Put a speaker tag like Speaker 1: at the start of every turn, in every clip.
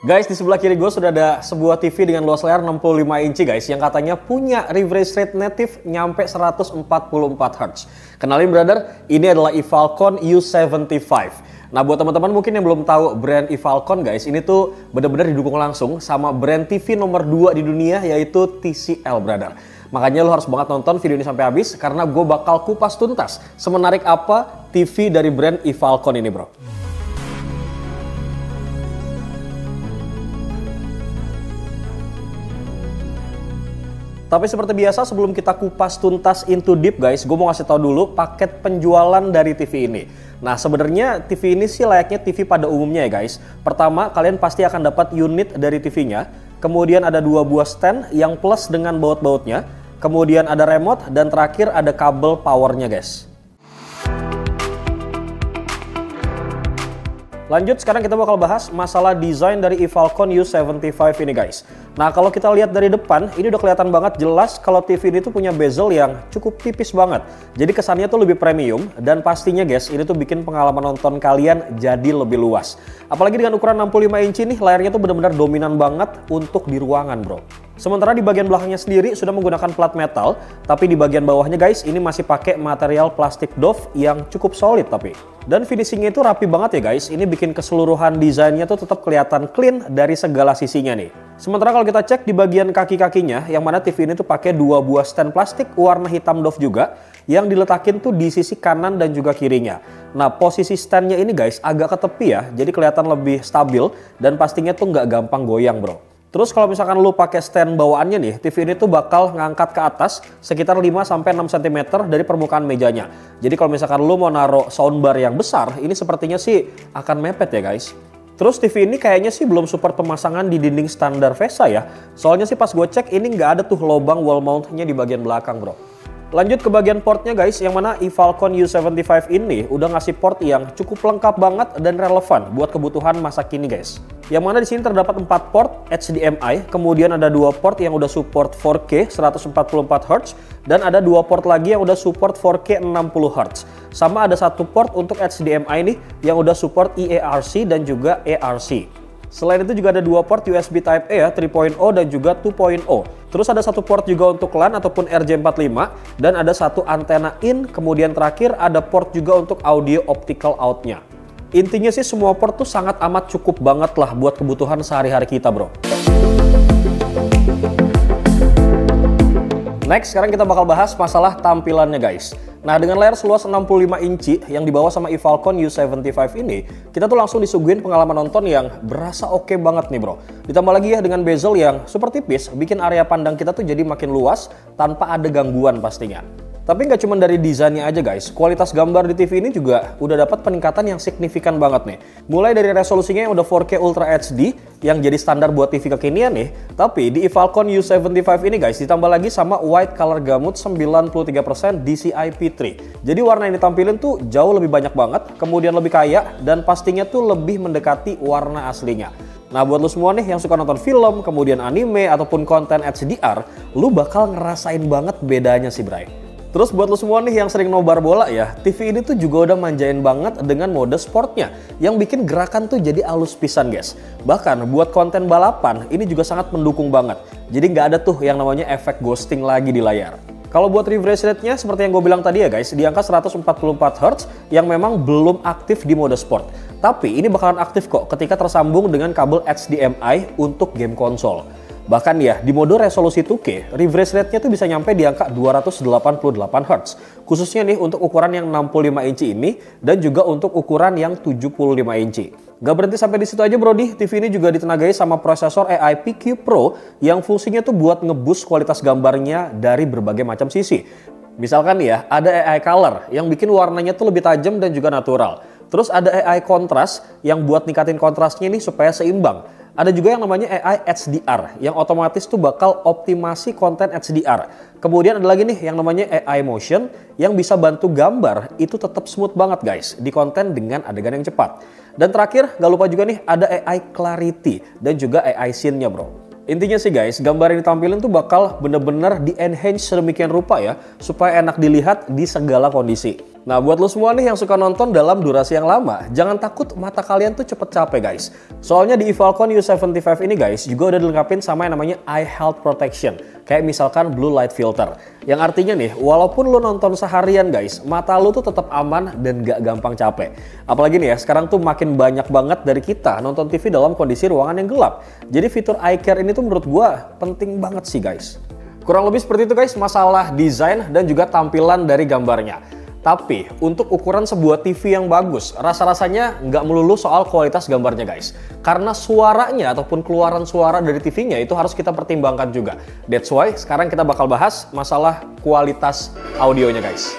Speaker 1: Guys, di sebelah kiri gue sudah ada sebuah TV dengan luas layar 65 inci guys, yang katanya punya refresh rate native nyampe 144 Hz. Kenalin brother, ini adalah Evalcon U75. Nah, buat teman-teman mungkin yang belum tahu brand Evalcon guys, ini tuh bener-bener didukung langsung sama brand TV nomor 2 di dunia, yaitu TCL brother. Makanya lo harus banget nonton video ini sampai habis, karena gue bakal kupas tuntas semenarik apa TV dari brand Evalcon ini bro. Tapi seperti biasa sebelum kita kupas tuntas into deep guys, gue mau ngasih tau dulu paket penjualan dari TV ini. Nah sebenarnya TV ini sih layaknya TV pada umumnya ya guys. Pertama, kalian pasti akan dapat unit dari TV-nya. Kemudian ada 2 buah stand yang plus dengan baut-bautnya. Kemudian ada remote dan terakhir ada kabel powernya guys. Lanjut, sekarang kita bakal bahas masalah desain dari Evalcon U75 ini guys. Nah kalau kita lihat dari depan, ini udah kelihatan banget jelas kalau TV ini tuh punya bezel yang cukup tipis banget. Jadi kesannya tuh lebih premium dan pastinya guys, ini tuh bikin pengalaman nonton kalian jadi lebih luas. Apalagi dengan ukuran 65 inci nih, layarnya tuh benar-benar dominan banget untuk di ruangan bro. Sementara di bagian belakangnya sendiri sudah menggunakan plat metal, tapi di bagian bawahnya guys ini masih pakai material plastik doff yang cukup solid tapi. Dan finishingnya itu rapi banget ya guys, ini bikin keseluruhan desainnya tuh tetap kelihatan clean dari segala sisinya nih. Sementara kalau kita cek di bagian kaki-kakinya, yang mana TV ini tuh pakai 2 buah stand plastik warna hitam doff juga, yang diletakin tuh di sisi kanan dan juga kirinya. Nah posisi standnya ini guys agak ke tepi ya, jadi kelihatan lebih stabil dan pastinya tuh nggak gampang goyang bro. Terus kalau misalkan lu pakai stand bawaannya nih, TV ini tuh bakal ngangkat ke atas sekitar 5-6 cm dari permukaan mejanya. Jadi kalau misalkan lu mau naruh soundbar yang besar, ini sepertinya sih akan mepet ya guys. Terus TV ini kayaknya sih belum support pemasangan di dinding standar VESA ya. Soalnya sih pas gue cek ini nggak ada tuh lubang wall mountnya di bagian belakang bro. Lanjut ke bagian portnya guys, yang mana Evalcon U75 ini udah ngasih port yang cukup lengkap banget dan relevan buat kebutuhan masa kini guys. Yang mana di sini terdapat 4 port HDMI, kemudian ada 2 port yang udah support 4K 144 Hz dan ada 2 port lagi yang udah support 4K 60 Hz. Sama ada 1 port untuk HDMI nih yang udah support eARC dan juga ARC. Selain itu juga ada 2 port USB Type-A ya, 3.0 dan juga 2.0. Terus ada 1 port juga untuk LAN ataupun RJ45 dan ada 1 antena in, kemudian terakhir ada port juga untuk audio optical out-nya. Intinya sih semua port tuh sangat amat cukup banget lah buat kebutuhan sehari-hari kita bro. Next, sekarang kita bakal bahas masalah tampilannya guys. Nah, dengan layar seluas 65 inci yang dibawa sama Evalcon U75 ini, kita tuh langsung disuguhin pengalaman nonton yang berasa oke banget nih bro. Ditambah lagi ya dengan bezel yang super tipis, bikin area pandang kita tuh jadi makin luas tanpa ada gangguan pastinya. Tapi nggak cuma dari desainnya aja guys, kualitas gambar di TV ini juga udah dapat peningkatan yang signifikan banget nih. Mulai dari resolusinya yang udah 4K Ultra HD yang jadi standar buat TV kekinian nih, tapi di Evalcon U75 ini guys ditambah lagi sama white color gamut 93% DCI-P3. Jadi warna yang ditampilin tuh jauh lebih banyak banget, kemudian lebih kaya dan pastinya tuh lebih mendekati warna aslinya. Nah buat lu semua nih yang suka nonton film, kemudian anime ataupun konten HDR, lu bakal ngerasain banget bedanya sih bray. Terus buat lo semua nih yang sering nobar bola ya, TV ini tuh juga udah manjain banget dengan mode sportnya yang bikin gerakan tuh jadi halus pisan guys. Bahkan buat konten balapan ini juga sangat mendukung banget. Jadi nggak ada tuh yang namanya efek ghosting lagi di layar. Kalau buat refresh rate-nya seperti yang gue bilang tadi ya guys, di angka 144 Hz yang memang belum aktif di mode sport. Tapi ini bakalan aktif kok ketika tersambung dengan kabel HDMI untuk game konsol. Bahkan ya, di mode resolusi 2K, refresh rate-nya tuh bisa nyampe di angka 288 Hz. Khususnya nih untuk ukuran yang 65 inci ini dan juga untuk ukuran yang 75 inci. Gak berhenti sampai di situ aja bro di, TV ini juga ditenagai sama prosesor AI PQ Pro yang fungsinya tuh buat ngeboost kualitas gambarnya dari berbagai macam sisi. Misalkan ya, ada AI Color yang bikin warnanya tuh lebih tajam dan juga natural. Terus ada AI Contrast yang buat ningkatin kontrasnya nih supaya seimbang. Ada juga yang namanya AI HDR yang otomatis tuh bakal optimasi konten HDR. Kemudian ada lagi nih yang namanya AI Motion yang bisa bantu gambar itu tetap smooth banget guys di konten dengan adegan yang cepat. Dan terakhir gak lupa juga nih ada AI Clarity dan juga AI Scene-nya bro. Intinya sih guys, gambar yang ditampilin tuh bakal bener-bener di-enhance sedemikian rupa ya supaya enak dilihat di segala kondisi. Nah, buat lo semua nih yang suka nonton dalam durasi yang lama, jangan takut mata kalian tuh cepet capek guys. Soalnya di Evalcon U75 ini guys, juga udah dilengkapin sama yang namanya Eye Health Protection. Kayak misalkan Blue Light Filter. Yang artinya nih, walaupun lo nonton seharian guys, mata lo tuh tetap aman dan gak gampang capek. Apalagi nih ya, sekarang tuh makin banyak banget dari kita nonton TV dalam kondisi ruangan yang gelap. Jadi fitur Eye Care ini tuh menurut gua penting banget sih guys. Kurang lebih seperti itu guys, masalah desain dan juga tampilan dari gambarnya. Tapi untuk ukuran sebuah TV yang bagus, rasa-rasanya nggak melulu soal kualitas gambarnya guys. Karena suaranya ataupun keluaran suara dari TV-nya itu harus kita pertimbangkan juga. That's why sekarang kita bakal bahas masalah kualitas audionya guys.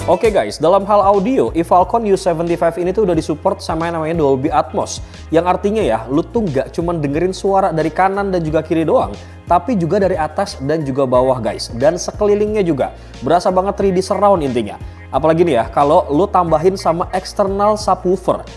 Speaker 1: Oke guys, dalam hal audio, Evalcon U75 ini tuh udah disupport sama yang namanya Dolby Atmos. Yang artinya ya, lu tuh nggak cuma dengerin suara dari kanan dan juga kiri doang, tapi juga dari atas dan juga bawah guys. Dan sekelilingnya juga, berasa banget 3D surround intinya. Apalagi nih ya, kalau lu tambahin sama external subwoofer.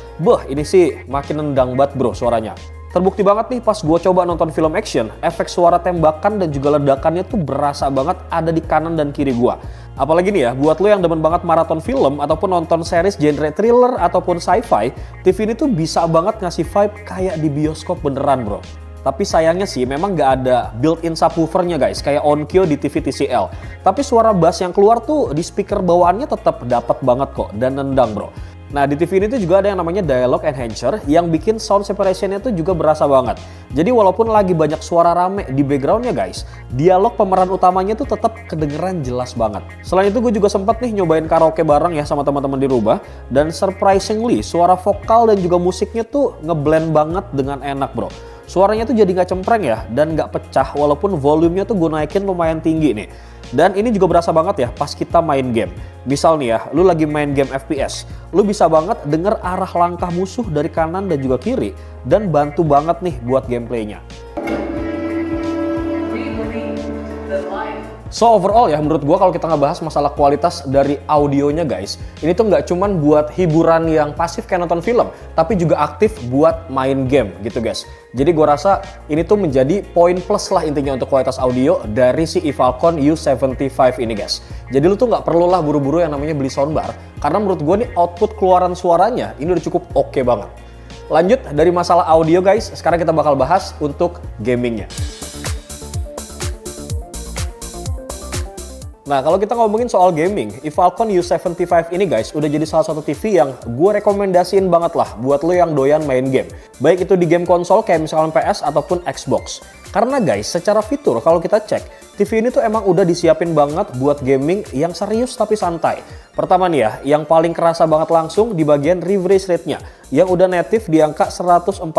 Speaker 1: Ini sih makin nendang banget bro suaranya. Terbukti banget nih pas gue coba nonton film action, efek suara tembakan dan juga ledakannya tuh berasa banget ada di kanan dan kiri gue. Apalagi nih ya, buat lo yang demen banget maraton film ataupun nonton series genre thriller ataupun sci-fi, TV ini tuh bisa banget ngasih vibe kayak di bioskop beneran bro. Tapi sayangnya sih memang nggak ada built-in subwoofernya guys, kayak Onkyo di TV TCL. Tapi suara bass yang keluar tuh di speaker bawaannya tetap dapat banget kok dan nendang bro. Nah di TV ini tuh juga ada yang namanya Dialogue Enhancer yang bikin sound separationnya tuh juga berasa banget. Jadi walaupun lagi banyak suara rame di backgroundnya guys, dialog pemeran utamanya tuh tetap kedengeran jelas banget. Selain itu gue juga sempat nih nyobain karaoke bareng ya sama teman-teman di rumah, dan surprisingly suara vokal dan juga musiknya tuh ngeblend banget dengan enak bro. Suaranya tuh jadi nggak cempreng ya dan nggak pecah walaupun volumenya tuh gue naikin lumayan tinggi nih. Dan ini juga berasa banget ya pas kita main game. Misal nih ya, lu lagi main game FPS, lu bisa banget denger arah langkah musuh dari kanan dan juga kiri dan bantu banget nih buat gameplaynya. So overall ya menurut gua kalau kita ngebahas masalah kualitas dari audionya guys, ini tuh nggak cuman buat hiburan yang pasif kayak nonton film, tapi juga aktif buat main game gitu guys. Jadi gua rasa ini tuh menjadi poin plus lah intinya untuk kualitas audio dari si Evalcon U75 ini guys. Jadi lu tuh nggak perlu lah buru-buru yang namanya beli soundbar, karena menurut gua nih output keluaran suaranya ini udah cukup oke banget. Lanjut dari masalah audio guys, sekarang kita bakal bahas untuk gamingnya. Nah kalau kita ngomongin soal gaming, Evalcon U75 ini guys udah jadi salah satu TV yang gue rekomendasiin banget lah buat lo yang doyan main game. Baik itu di game konsol kayak misalkan PS ataupun Xbox. Karena guys secara fitur kalau kita cek, TV ini tuh emang udah disiapin banget buat gaming yang serius tapi santai. Pertama nih ya, yang paling kerasa banget langsung di bagian refresh rate-nya yang udah native di angka 144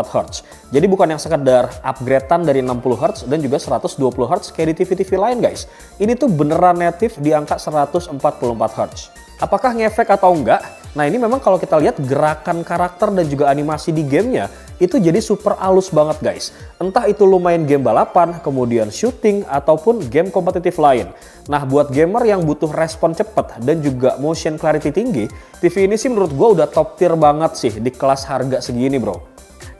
Speaker 1: Hz. Jadi bukan yang sekedar upgrade-an dari 60 Hz dan juga 120 Hz kayak di TV-TV lain guys. Ini tuh beneran native di angka 144 Hz. Apakah ngefek atau enggak? Nah ini memang kalau kita lihat gerakan karakter dan juga animasi di gamenya itu jadi super halus banget guys. Entah itu lu main game balapan, kemudian shooting, ataupun game kompetitif lain. Nah buat gamer yang butuh respon cepat dan juga motion clarity tinggi, TV ini sih menurut gue udah top tier banget sih di kelas harga segini bro.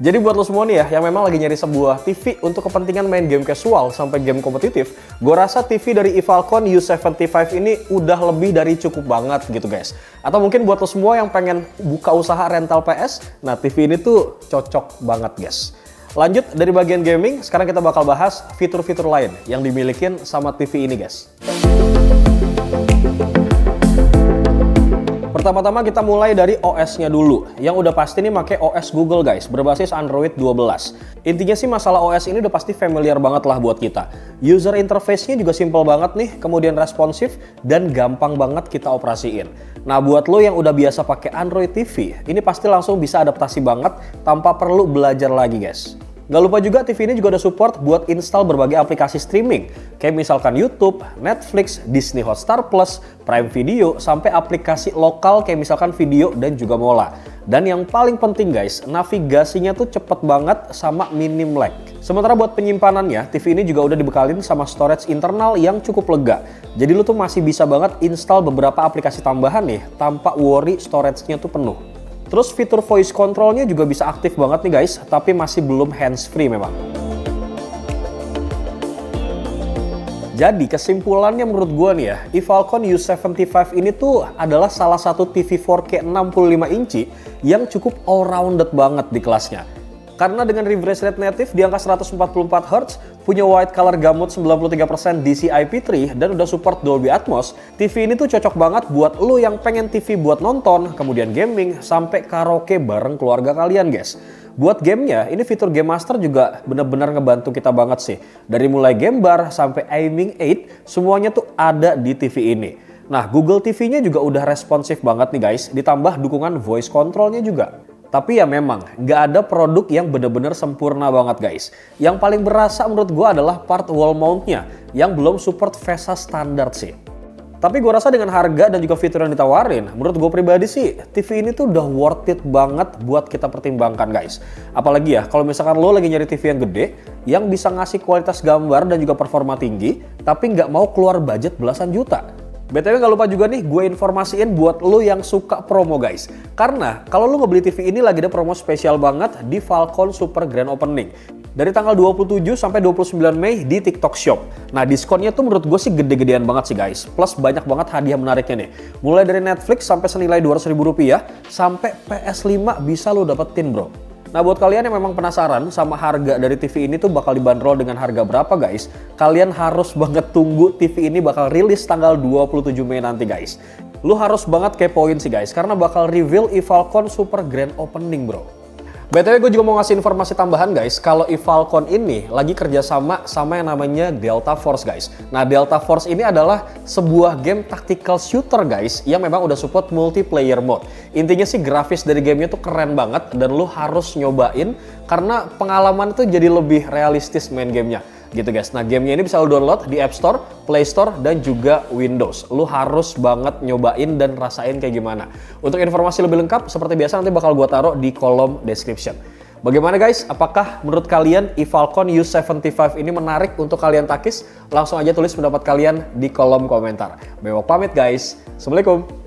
Speaker 1: Jadi buat lo semua nih ya yang memang lagi nyari sebuah TV untuk kepentingan main game casual sampai game kompetitif, gue rasa TV dari Evalcon U75 ini udah lebih dari cukup banget gitu guys. Atau mungkin buat lo semua yang pengen buka usaha rental PS, nah TV ini tuh cocok banget guys. Lanjut dari bagian gaming, sekarang kita bakal bahas fitur-fitur lain yang dimilikin sama TV ini guys. Pertama-tama kita mulai dari OS-nya dulu. Yang udah pasti nih pakai OS Google guys, berbasis Android 12. Intinya sih masalah OS ini udah pasti familiar banget lah buat kita. User interface-nya juga simple banget nih, kemudian responsif dan gampang banget kita operasiin. Nah buat lo yang udah biasa pakai Android TV, ini pasti langsung bisa adaptasi banget tanpa perlu belajar lagi guys. Gak lupa juga TV ini juga ada support buat install berbagai aplikasi streaming kayak misalkan YouTube, Netflix, Disney Hotstar Plus, Prime Video, sampai aplikasi lokal kayak misalkan Video dan juga Mola. Dan yang paling penting guys, navigasinya tuh cepet banget sama minim lag. Sementara buat penyimpanannya, TV ini juga udah dibekalin sama storage internal yang cukup lega. Jadi lu tuh masih bisa banget install beberapa aplikasi tambahan nih tanpa worry storage-nya tuh penuh. Terus fitur voice controlnya juga bisa aktif banget nih guys, tapi masih belum hands free memang. Jadi kesimpulannya menurut gua nih ya, Evalcon U75 ini tuh adalah salah satu TV 4K 65 inci yang cukup all-rounded banget di kelasnya. Karena dengan refresh rate native di angka 144 Hz, punya white color gamut 93% DCI-P3 dan udah support Dolby Atmos, TV ini tuh cocok banget buat lu yang pengen TV buat nonton, kemudian gaming, sampai karaoke bareng keluarga kalian guys. Buat gamenya, ini fitur Game Master juga bener-bener ngebantu kita banget sih. Dari mulai game bar sampai aiming aid, semuanya tuh ada di TV ini. Nah, Google TV-nya juga udah responsif banget nih guys, ditambah dukungan voice control-nya juga. Tapi ya memang, nggak ada produk yang bener-bener sempurna banget guys. Yang paling berasa menurut gue adalah part wall mount-nya, yang belum support VESA standar sih. Tapi gue rasa dengan harga dan juga fitur yang ditawarin, menurut gue pribadi sih, TV ini tuh udah worth it banget buat kita pertimbangkan guys. Apalagi ya, kalau misalkan lo lagi nyari TV yang gede, yang bisa ngasih kualitas gambar dan juga performa tinggi, tapi nggak mau keluar budget belasan juta. BTW gak lupa juga nih gue informasiin buat lo yang suka promo guys. Karena kalau lo ngebeli TV ini lagi ada promo spesial banget di Falcon Super Grand Opening. Dari tanggal 27 sampai 29 Mei di TikTok Shop. Nah diskonnya tuh menurut gue sih gede-gedean banget sih guys. Plus banyak banget hadiah menariknya nih. Mulai dari Netflix sampai senilai Rp200.000 sampai PS5 bisa lo dapetin bro. Nah buat kalian yang memang penasaran sama harga dari TV ini tuh bakal dibanderol dengan harga berapa guys, kalian harus banget tunggu TV ini bakal rilis tanggal 27 Mei nanti guys. Lu harus banget kepoin sih guys, karena bakal reveal Evalcon Super Grand Opening bro. BTW gue juga mau ngasih informasi tambahan guys, kalau Evalcon ini lagi kerjasama sama yang namanya Delta Force guys. Nah Delta Force ini adalah sebuah game tactical shooter guys, yang memang udah support multiplayer mode. Intinya sih grafis dari gamenya tuh keren banget, dan lu harus nyobain, karena pengalaman itu jadi lebih realistis main gamenya. Gitu guys, nah gamenya ini bisa lo download di App Store, Play Store, dan juga Windows. Lu harus banget nyobain dan rasain kayak gimana. Untuk informasi lebih lengkap, seperti biasa nanti bakal gua taruh di kolom description. Bagaimana guys, apakah menurut kalian Evalcon U75 ini menarik untuk kalian takis? Langsung aja tulis pendapat kalian di kolom komentar. Bewok pamit guys, Assalamualaikum.